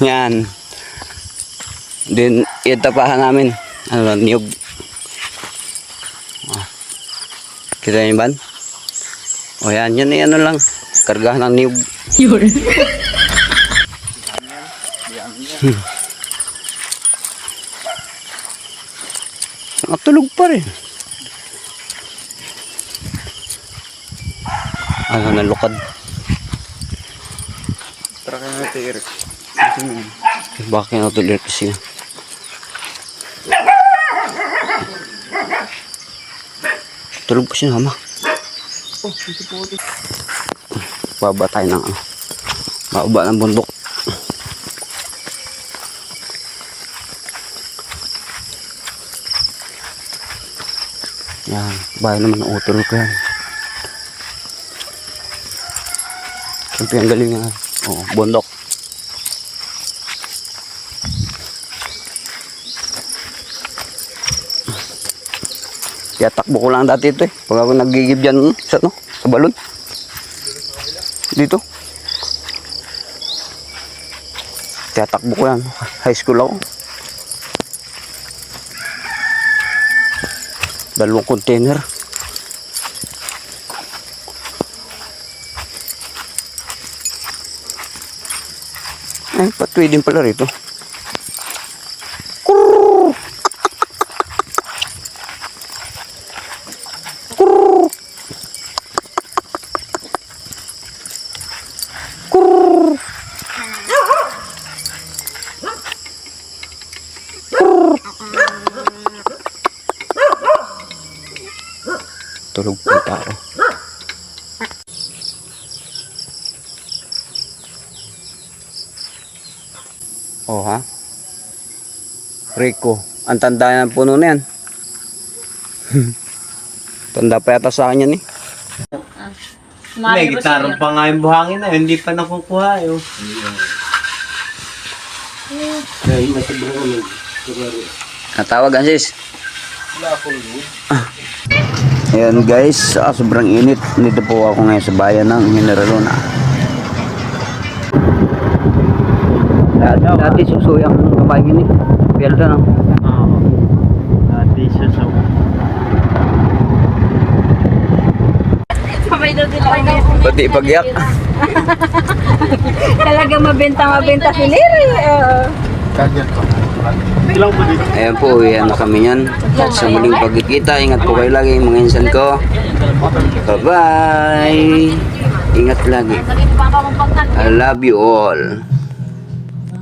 Yan. Din, itapahan namin. Ano, niyog. Kita niyo ba? O yan, yan, ano lang. Kargahan ng niyog. Yun. Natulog pa rin. Ano, nalukad. Tara ka natin, Eric. Bakit natulog kasi? Tulog pa si mama. Oh, ito po ito. Baba tayo ng ano. Baba ng bundok. Yan, bahay naman ng utol ko yan. Siyempre ang galing yan. Oo, bundok. Kaya takbo ko lang dati ito eh. Pag ako nagigib dyan sa, no, sa balon. Dito. Kaya takbo ko yan. High school ako. 2 container. Ay, patwi din pala rito. Kurr! Kurr! Kurr! Tulog po tao. Oh ha? Rico, ang tanda ng puno na yan. Tanda pa yata sa kanya ni. May gitarang pa nga yung buhangin na, hindi pa nakukuha yun. Natawag ang sis. Ayan guys, sobrang init. Dito po ako ngayon sa bayan ng General Luna. Dati susuyang kabahay gini. Pierda na. Oo. Dati siya sa... Pati pagyak. Talaga mabenta si Larry. Ayan po, uwihan na kami yan. Sa muling pagkikita, ingat po kayo lagi mga insan ko. Bye bye. Ingat lagi. I love you all.